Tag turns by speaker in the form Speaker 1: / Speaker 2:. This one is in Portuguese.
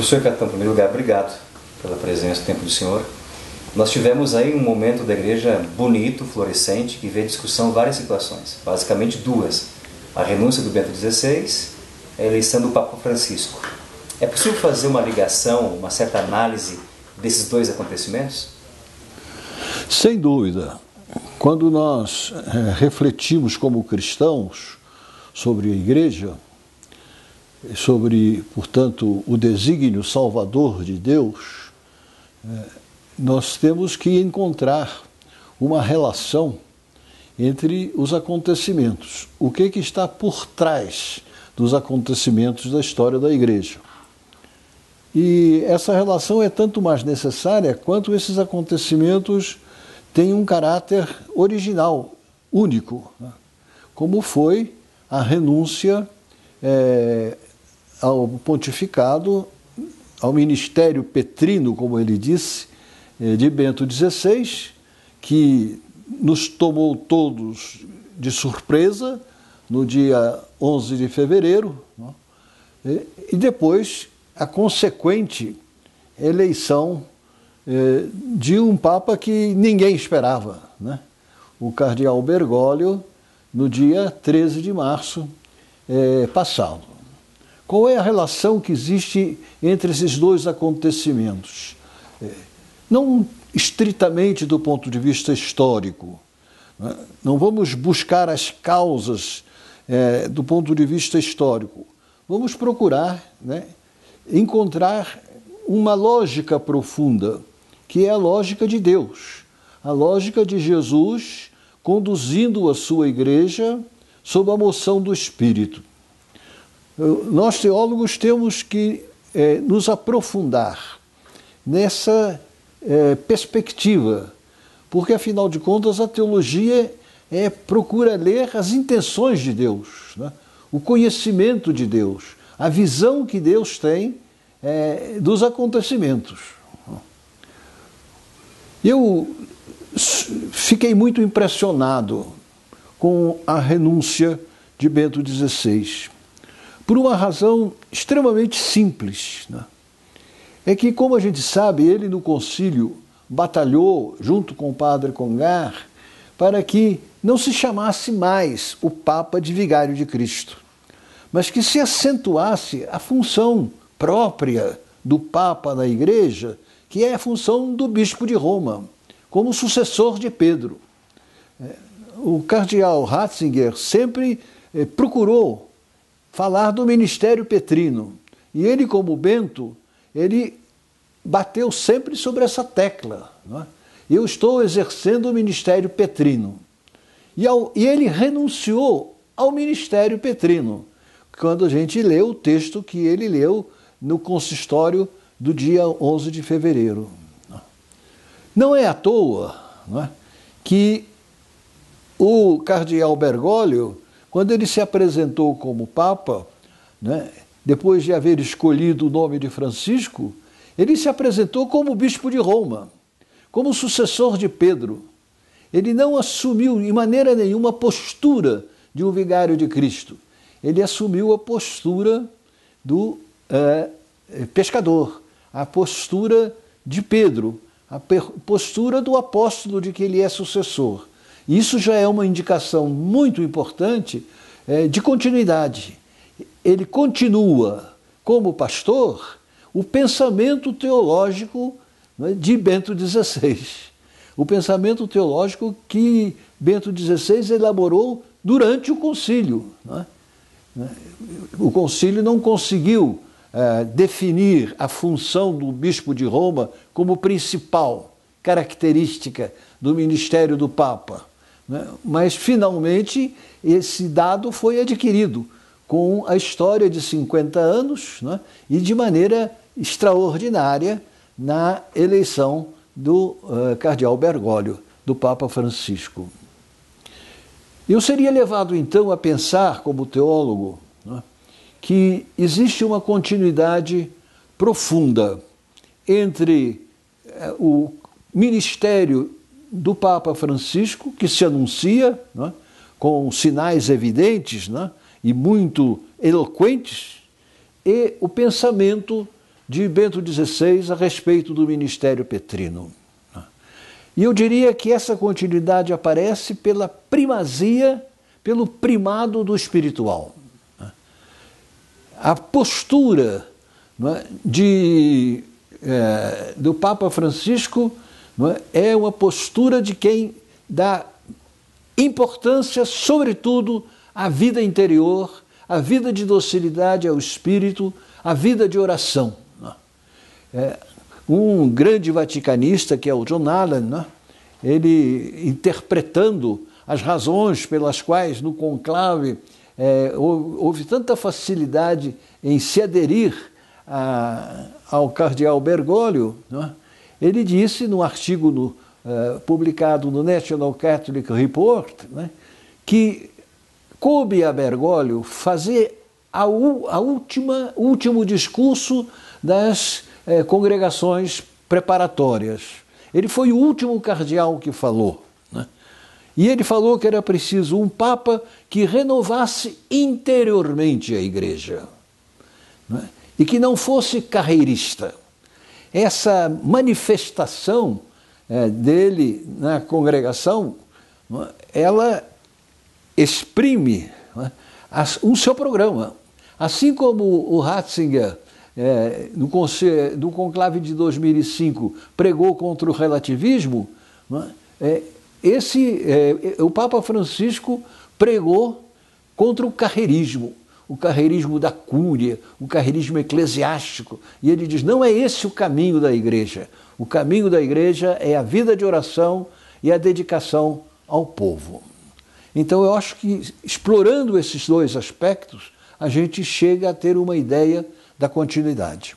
Speaker 1: Professor Catão, em primeiro lugar, obrigado pela presença, o tempo do senhor. Nós tivemos aí um momento da igreja bonito, florescente, que veio discussão várias situações, basicamente duas: a renúncia do Bento XVI e a eleição do Papa Francisco. É possível fazer uma ligação, uma certa análise desses dois acontecimentos?
Speaker 2: Sem dúvida. Quando nós refletimos como cristãos sobre a igreja, sobre, portanto, o desígnio salvador de Deus, nós temos que encontrar uma relação entre os acontecimentos. O que está por trás dos acontecimentos da história da igreja? E essa relação é tanto mais necessária quanto esses acontecimentos têm um caráter original, único, né? Como foi a renúncia ao pontificado, ao ministério petrino, como ele disse, de Bento XVI, que nos tomou todos de surpresa no dia 11 de fevereiro, né? E depois a consequente eleição de um Papa que ninguém esperava, né? O cardeal Bergoglio, no dia 13 de março passado. Qual é a relação que existe entre esses dois acontecimentos? Não estritamente do ponto de vista histórico, né? Não vamos buscar as causas do ponto de vista histórico. Vamos procurar, né, encontrar uma lógica profunda, que é a lógica de Deus, a lógica de Jesus conduzindo a sua igreja sob a moção do Espírito. Nós, teólogos, temos que nos aprofundar nessa perspectiva, porque, afinal de contas, a teologia procura ler as intenções de Deus, né? O conhecimento de Deus, a visão que Deus tem dos acontecimentos. Eu fiquei muito impressionado com a renúncia de Bento XVI, por uma razão extremamente simples, né? É que, como a gente sabe, ele no concílio batalhou, junto com o padre Congar, para que não se chamasse mais o Papa de Vigário de Cristo, mas que se acentuasse a função própria do Papa na Igreja, que é a função do Bispo de Roma, como sucessor de Pedro. O cardeal Ratzinger sempre procurou falar do ministério petrino, e ele, como Bento, ele bateu sempre sobre essa tecla, não é? Eu estou exercendo o ministério petrino. E ele renunciou ao ministério petrino, quando a gente lê o texto que ele leu no consistório do dia 11 de fevereiro. Não é à toa, não é, que o cardeal Bergoglio, quando ele se apresentou como Papa, né, depois de haver escolhido o nome de Francisco, ele se apresentou como Bispo de Roma, como sucessor de Pedro. Ele não assumiu, de maneira nenhuma, a postura de um vigário de Cristo. Ele assumiu a postura do pescador, a postura de Pedro, a postura do apóstolo de que ele é sucessor. Isso já é uma indicação muito importante de continuidade. Ele continua, como pastor, o pensamento teológico, né, de Bento XVI. O pensamento teológico que Bento XVI elaborou durante o concílio, né? O concílio não conseguiu definir a função do bispo de Roma como principal característica do ministério do Papa, né? Mas, finalmente, esse dado foi adquirido com a história de 50 anos, né? E de maneira extraordinária na eleição do cardeal Bergoglio, do Papa Francisco. Eu seria levado, então, a pensar, como teólogo, né, que existe uma continuidade profunda entre o ministério do Papa Francisco, que se anuncia, né, com sinais evidentes, né, e muito eloquentes, e o pensamento de Bento XVI a respeito do ministério petrino. E eu diria que essa continuidade aparece pela primazia, pelo primado do espiritual. A postura do Papa Francisco é uma postura de quem dá importância, sobretudo, à vida interior, à vida de docilidade ao espírito, à vida de oração. Um grande vaticanista, que é o John Allen, ele interpretando as razões pelas quais no conclave houve tanta facilidade em se aderir ao cardeal Bergoglio, ele disse num artigo publicado no National Catholic Report, que coube a Bergoglio fazer o último discurso das congregações preparatórias. Ele foi o último cardeal que falou. E ele falou que era preciso um Papa que renovasse interiormente a Igreja, e que não fosse carreirista. Essa manifestação dele na congregação, ela exprime o seu programa. Assim como o Ratzinger, no conclave de 2005, pregou contra o relativismo, o Papa Francisco pregou contra o carreirismo da cúria, o carreirismo eclesiástico. E ele diz, não é esse o caminho da Igreja. O caminho da Igreja é a vida de oração e a dedicação ao povo. Então eu acho que, explorando esses dois aspectos, a gente chega a ter uma ideia da continuidade.